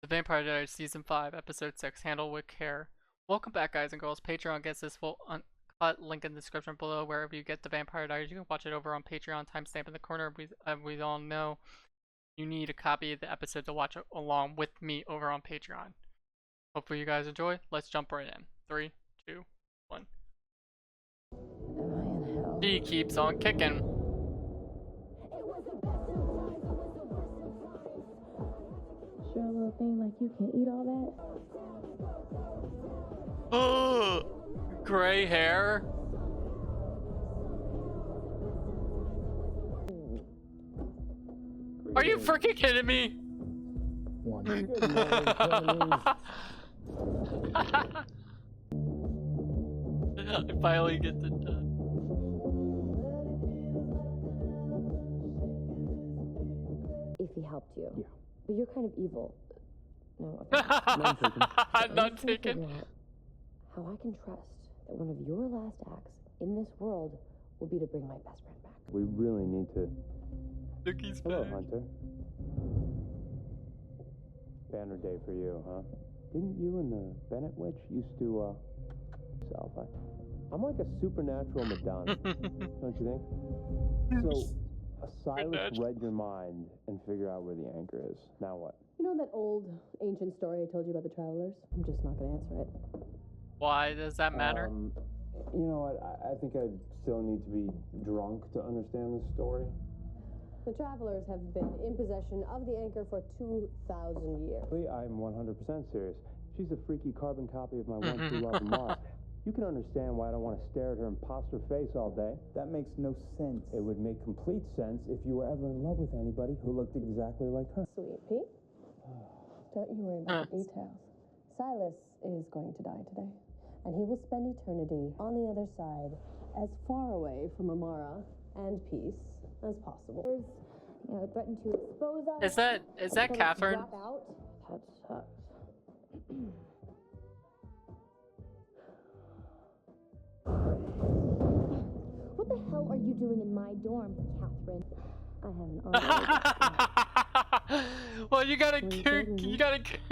The Vampire Diaries Season 5, Episode 6, Handle with Care. Welcome back, guys and girls. Patreon gets this full uncut link in the description below. Wherever you get the Vampire Diaries, you can watch it over on Patreon, timestamp in the corner. We all know you need a copy of the episode to watch along with me over on Patreon. Hopefully you guys enjoy. Let's jump right in. 3, 2, 1. He keeps on kicking. Sure, a little thing like you can eat all that. Oh, gray hair. Are you freaking kidding me? One. I finally get to done. If he helped you. Yeah. But you're kind of evil. No, I'm not taken. How I can trust that one of your last acts in this world will be to bring my best friend back. We really need to. Look, he's Hello, back. Hunter. Banner day for you, huh? Didn't you and the Bennett witch used to, Salvi? I'm like a supernatural Madonna, don't you think? So, Silas read your mind and figure out where the anchor is. Now what? You know that old ancient story I told you about the travelers? I'm just not going to answer it. Why does that matter? You know what? I think I still need to be drunk to understand this story. The travelers have been in possession of the anchor for 2,000 years. I'm 100% serious. She's a freaky carbon copy of my once true love, Mara. You can understand why I don't want to stare at her imposter face all day. That makes no sense. It would make complete sense if you were ever in love with anybody who looked exactly like her. Sweet Pete, don't you worry about the details. Silas is going to die today, and he will spend eternity on the other side, as far away from Amara and peace as possible. You know, threatened to expose us. Is that Catherine? Drop out. That sucks. What the hell are you doing in my dorm, Catherine? I have an honor. Well, you gotta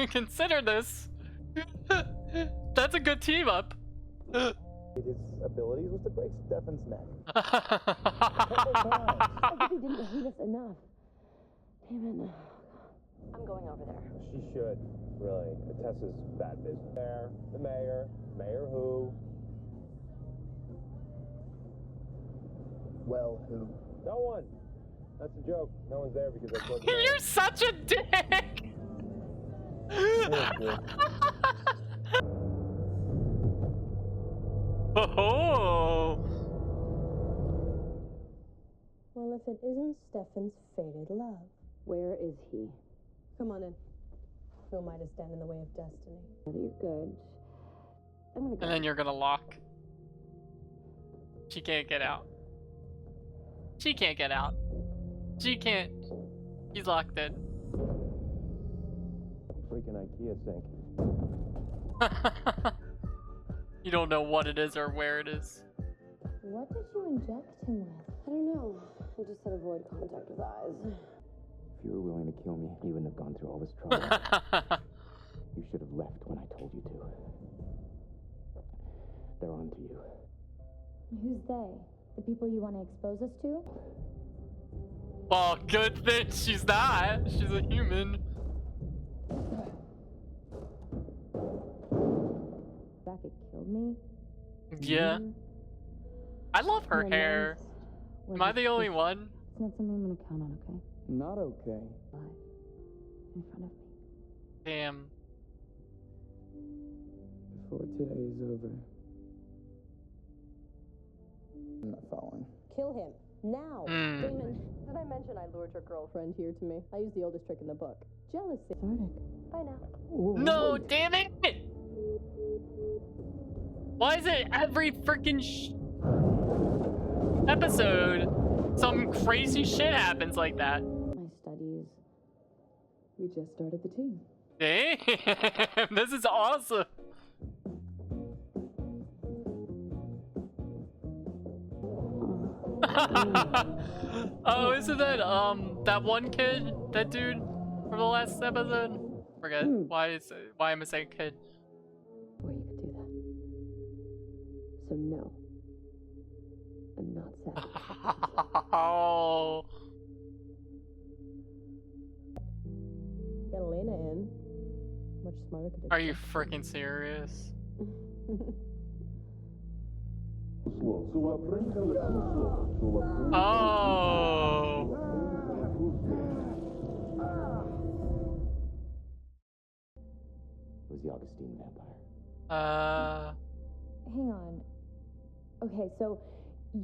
consider this. That's a good team up. His abilities was to break Stefan's neck. I think he didn't hate us enough. Damn it. I'm going over there. She should, really. Tessa's bad business. There, the mayor. Mayor who? Well, who? No one. That's a joke. No one's there because I told You're such a dick. Oh. Well, if it isn't Stefan's fated love, where is he? Come on in. Who am I to stand in the way of destiny? You're good. I'm gonna go. And then you're gonna lock. She can't get out. She can't get out. She can't. He's locked in. freaking IKEA sink. You don't know what it is or where it is. What did you inject him with? I don't know. I just said avoid contact with eyes. If you were willing to kill me, you wouldn't have gone through all this trouble. You should have left when I told you to. They're on to you. Who's they? The people you want to expose us to? Well, good thing she's not. She's a human. That could kill me? Yeah. I love her hair. Am I the only one? It's not something I'm going to count on, okay? Not okay. Lie. In front of me. Damn. Before today is over. I'm not following. Kill him. Now! Damon, did I mention I lured your girlfriend here to me? I used the oldest trick in the book. Jealousy. Cathartic. Bye now. No, damn it! Why is it every freaking episode some crazy shit happens like that? My studies. We just started the team. Damn, this is awesome. Oh. Oh, isn't that that one kid, that dude from the last episode? Forget. Why am I saying kid? Or you could do that. So no. I'm not sad. Oh. Get Elena in. Much smarter could Are you freaking serious? Oh. It was the Augustine vampire. Hang on. Okay, so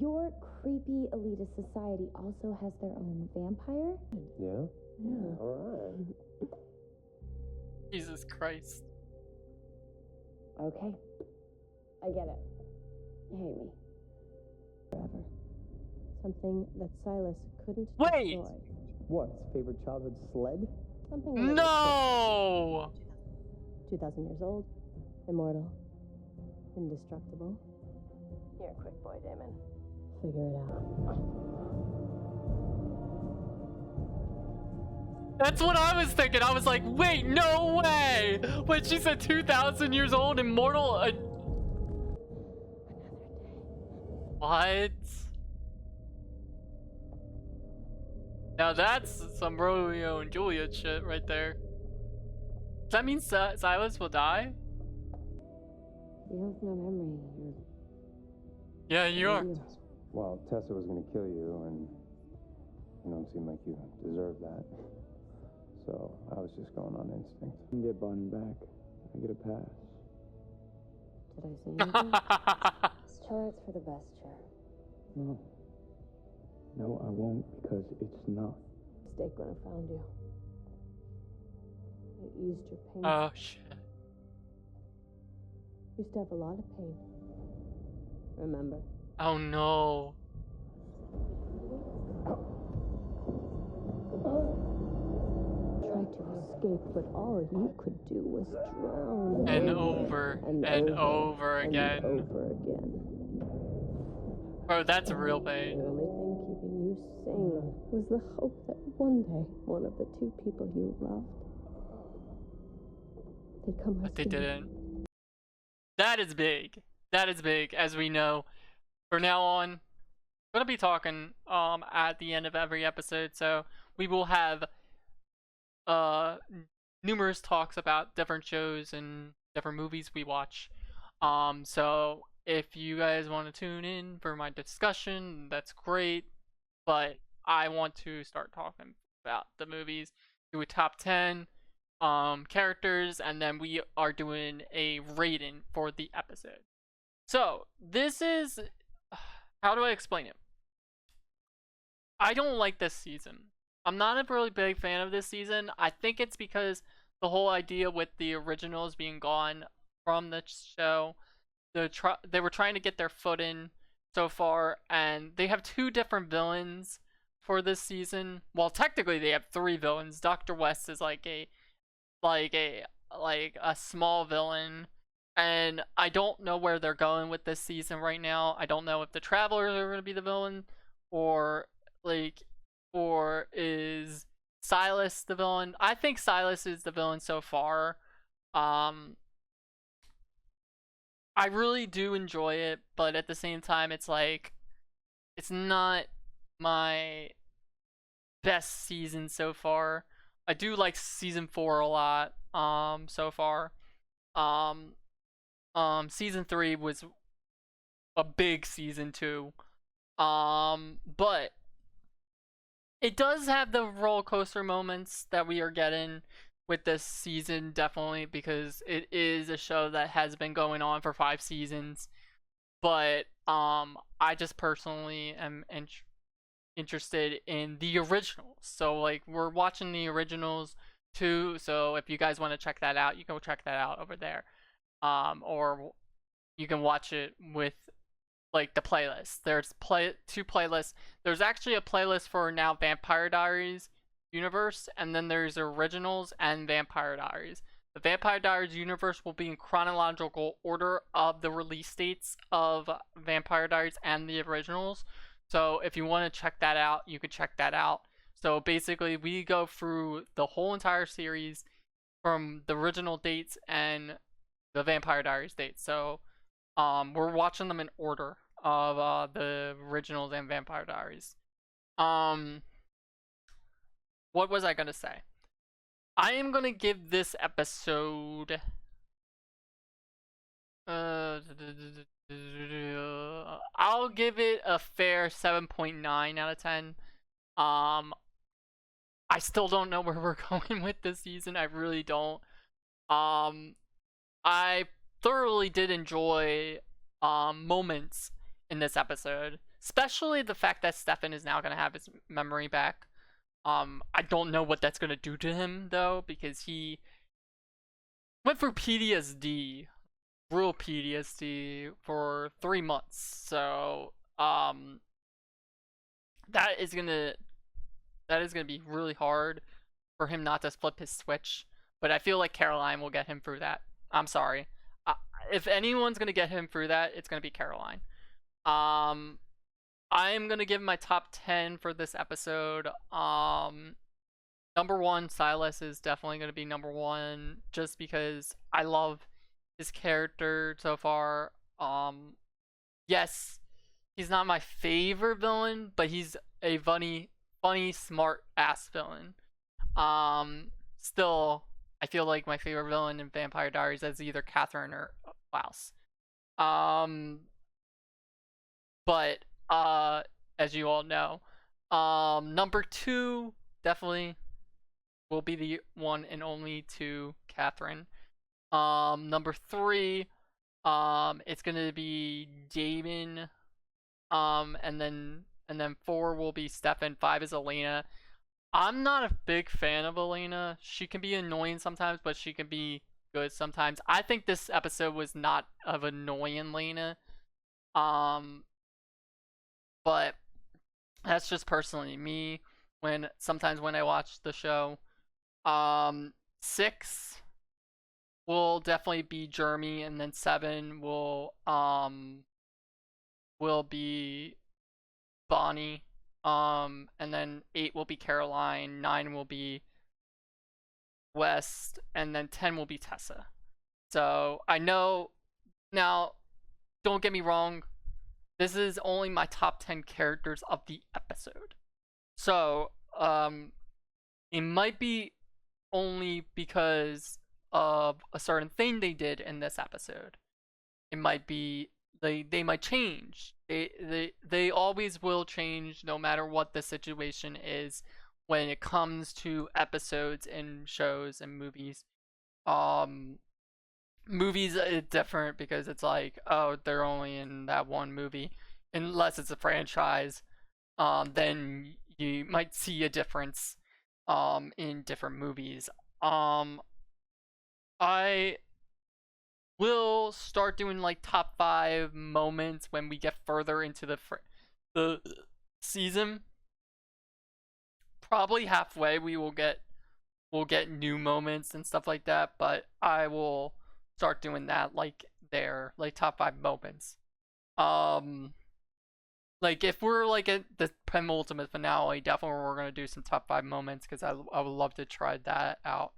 your creepy elitist society also has their own vampire? Yeah? Yeah. Alright. Jesus Christ. Okay. I get it. You hate me. Forever. Something that Silas couldn't Wait! destroy. What? His favorite childhood sled? Something like No! 2,000 years old, immortal, indestructible. You're a quick boy, Damon. Figure it out. That's what I was thinking. I was like, wait, no way! When she said 2,000 years old, immortal. What? Now that's some Romeo and Juliet shit right there. Does that mean Silas will die? You have no memory. Yeah, you are. Well, Tessa was gonna kill you, and you don't seem like you deserve that. So I was just going on instinct. You can get Bonnie back. I get a pass. Did I say anything? This chart's for the best chair. No. No, I won't, because it's not. Mistake when I found you. I eased your pain. Oh shit. Used to have a lot of pain. Remember? Oh no. Tried to escape, but all you could do was drown. And over and over again. And over again. Bro, that's a real pain. The only thing keeping you sane was the hope that one day one of the two people you loved, they'd come But they rescue you. didn't. That is big. That is big, as we know. From now on, I'm gonna be talking at the end of every episode, so we will have numerous talks about different shows and different movies we watch. So if you guys want to tune in for my discussion, that's great. But I want to start talking about the movies, do a top 10 characters, and then we are doing a rating for the episode. So this is, how do I explain it? I don't like this season. I'm not a really big fan of this season. I think it's because the whole idea with the originals being gone from the show, they were trying to get their foot in so far, and they have two different villains for this season. Well, technically they have three villains. Dr. West is like a small villain, and I don't know where they're going with this season right now. I don't know if the Travelers are going to be the villain, or is Silas the villain. I think Silas is the villain so far. I really do enjoy it, but at the same time, it's like, it's not my best season so far. I do like season 4 a lot, so far. Season 3 was a big season too. But it does have the roller coaster moments that we are getting with this season, definitely, because it is a show that has been going on for 5 seasons. But I just personally am interested in the originals. So like, we're watching the originals too. So if you guys want to check that out, you go check that out over there. Or you can watch it with like the playlist. There's two playlists. There's actually a playlist for now Vampire Diaries universe, and then there's originals and Vampire Diaries. The Vampire Diaries universe will be in chronological order of the release dates of Vampire Diaries and the originals. So if you want to check that out, you could check that out. So basically, we go through the whole entire series from the original dates and the Vampire Diaries dates. So we're watching them in order of the originals and Vampire Diaries. What was I gonna say? I am gonna give this episode I'll give it a fair 7.9 out of 10. I still don't know where we're going with this season. I really don't. I thoroughly did enjoy moments in this episode, especially the fact that Stefan is now gonna have his memory back. I don't know what that's gonna do to him though, because he went through PTSD, real PTSD, for 3 months. So that is gonna be really hard for him not to flip his switch. But I feel like Caroline will get him through that. I'm sorry. If anyone's gonna get him through that, it's gonna be Caroline. I am gonna give my top 10 for this episode. Number 1, Silas is definitely gonna be number 1, just because I love his character so far. Yes, he's not my favorite villain, but he's a funny, smart ass villain. Still, I feel like my favorite villain in Vampire Diaries is either Katherine or Klaus. But as you all know, number 2 definitely will be the one and only to Katherine. Number 3, it's gonna be Damon. And then 4 will be Stefan. 5 is Elena. I'm not a big fan of Elena. She can be annoying sometimes, but she can be good sometimes. I think this episode was not of annoying Elena. But that's just personally me. Sometimes when I watch the show. 6 will definitely be Jeremy, and then 7 will be Bonnie. And then 8 will be Caroline, 9 will be West, and then 10 will be Tessa. So I know now, don't get me wrong, this is only my top 10 characters of the episode. So it might be only because of a certain thing they did in this episode. It might be they might change. They always will change no matter what the situation is when it comes to episodes and shows and movies. Movies are different because it's like, oh, they're only in that one movie. Unless it's a franchise, then you might see a difference in different movies. I will start doing like top 5 moments when we get further into the season. Probably halfway we'll get new moments and stuff like that, but I will start doing that like top 5 moments. Like if we're like at the penultimate finale, definitely we're gonna do some top 5 moments, because I would love to try that out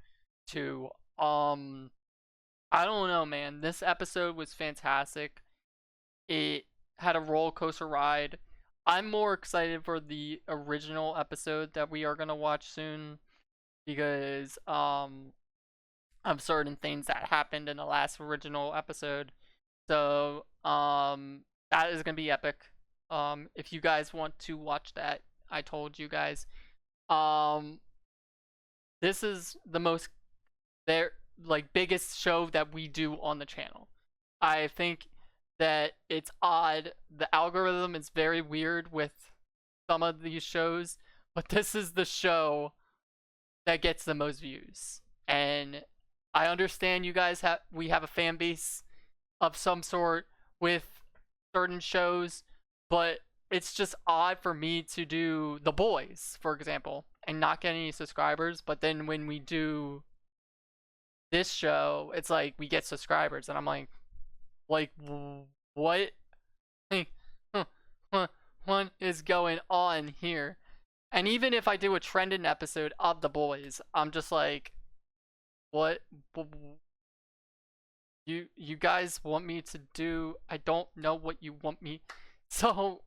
too. I don't know, man. This episode was fantastic. It had a roller coaster ride. I'm more excited for the original episode that we are gonna watch soon, because of certain things that happened in the last original episode. So that is gonna be epic. If you guys want to watch that, I told you guys. This is the biggest show that we do on the channel. I think that it's odd. The algorithm is very weird with some of these shows, but this is the show that gets the most views. And I understand you guys we have a fan base of some sort with certain shows, but it's just odd for me to do The Boys, for example, and not get any subscribers, but then when we do this show, it's like we get subscribers, and I'm like what? What is going on here? And even if I do a trending episode of The Boys, I'm just like, what you guys want me to do. I don't know what you want me. So,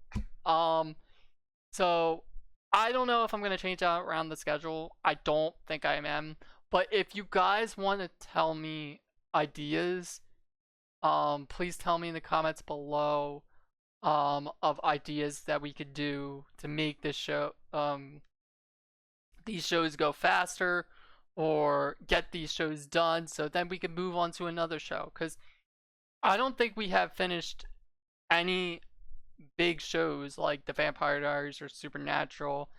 so I don't know if I'm gonna change out around the schedule. I don't think I am. But if you guys want to tell me ideas, please tell me in the comments below, of ideas that we could do to make this show, these shows go faster, or get these shows done, so then we can move on to another show. Because I don't think we have finished any big shows like the Vampire Diaries or Supernatural,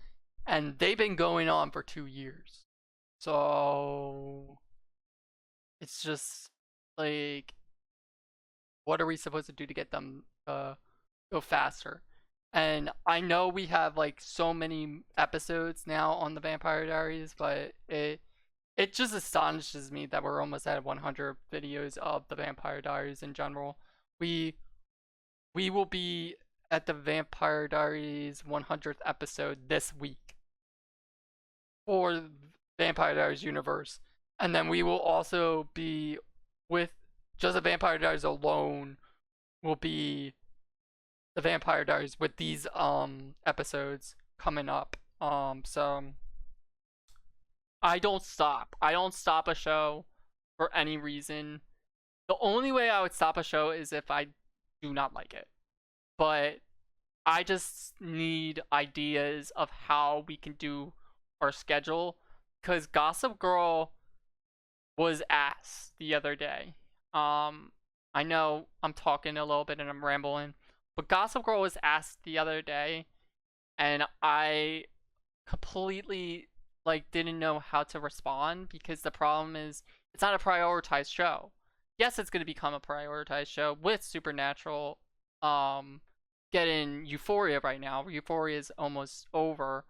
and they've been going on for 2 years. So it's just like, what are we supposed to do to get them go faster? And I know we have like so many episodes now on the Vampire Diaries, but it just astonishes me that we're almost at 100 videos of the Vampire Diaries in general. We will be at the Vampire Diaries 100th episode this week for Vampire Diaries universe, and then we will also be, with just the Vampire Diaries alone, will be the Vampire Diaries with these episodes coming up. So I don't stop a show for any reason. The only way I would stop a show is if I do not like it. But I just need ideas of how we can do our schedule, because Gossip Girl was asked the other day. I know I'm talking a little bit and I'm rambling, but Gossip Girl was asked the other day, and I completely didn't know how to respond, because the problem is it's not a prioritized show. Yes, it's going to become a prioritized show with Supernatural getting Euphoria right now. Euphoria is almost over.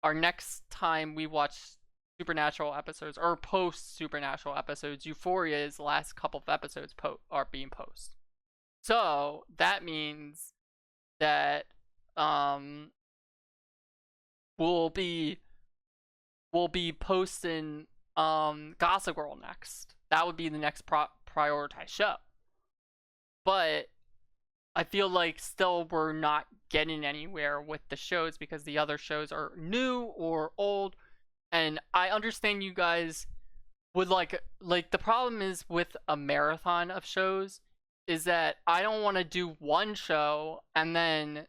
Our next time we watch Supernatural episodes, or post Supernatural episodes, Euphoria's last couple of episodes are being posted. So that means that we'll be posting Gossip Girl next. That would be the next prioritized show. But I feel like still we're not getting anywhere with the shows, because the other shows are new or old. And I understand you guys would like the problem is with a marathon of shows is that I don't want to do one show and then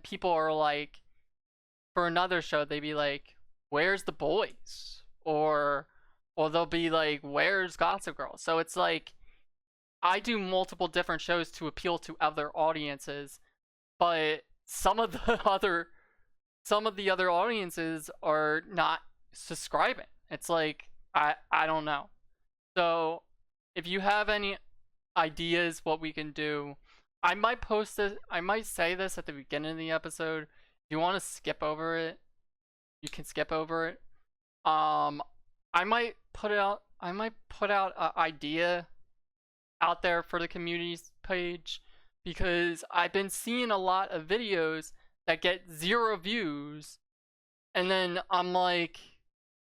people are like, for another show they'd be like, where's The Boys? Or they'll be like, where's Gossip Girl? So it's like, I do multiple different shows to appeal to other audiences, but some of the other audiences are not subscribing. It's like, I don't know. So if you have any ideas what we can do, I might post this, I might say this at the beginning of the episode. If you want to skip over it, you can skip over it. I might put out an idea out there for the communities page, because I've been seeing a lot of videos that get 0 views, and then I'm like,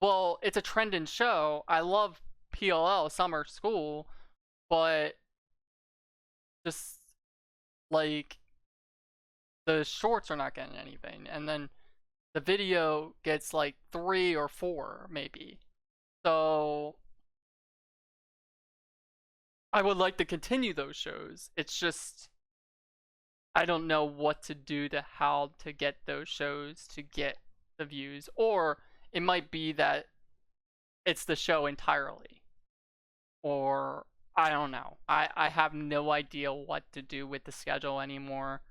well, it's a trending show. I love PLL Summer School, but just like the shorts are not getting anything, and then the video gets like 3 or 4 maybe. So I would like to continue those shows. It's just, I don't know what to do to how to get those shows to get the views. Or it might be that it's the show entirely. Or I don't know. I have no idea what to do with the schedule anymore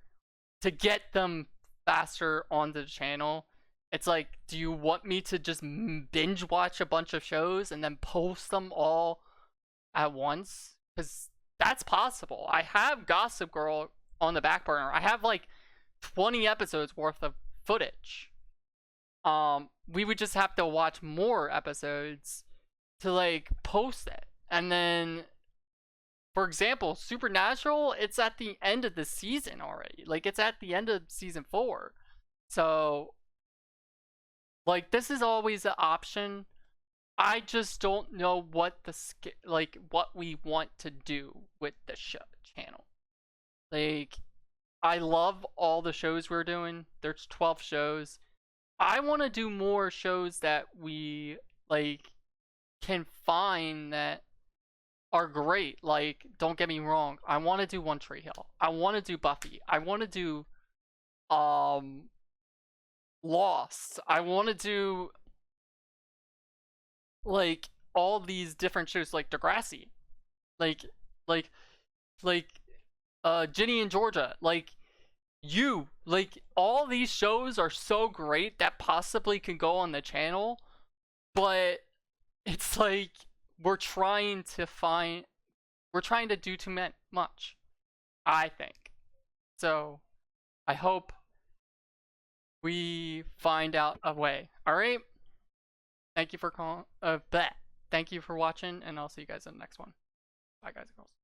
to get them faster on the channel. It's like, do you want me to just binge watch a bunch of shows and then post them all at once? Because that's possible. I have Gossip Girl on the back burner. I have like 20 episodes worth of footage. We would just have to watch more episodes to like post it. And then, for example, Supernatural, it's at the end of the season already. Like, it's at the end of season 4. So like, this is always an option, I just don't know what what we want to do with the channel. Like, I love all the shows we're doing. There's 12 shows. I want to do more shows that we like can find that are great. Like, don't get me wrong, I want to do One Tree Hill. I want to do Buffy. I want to do Lost. I want to do like all these different shows, like Degrassi, like like like Ginny and Georgia, like all these shows are so great that possibly can go on the channel, but it's like we're trying to do too much, I think. So I hope we find out a way. All right. Thank you for calling. Thank you for watching, and I'll see you guys in the next one. Bye, guys and girls.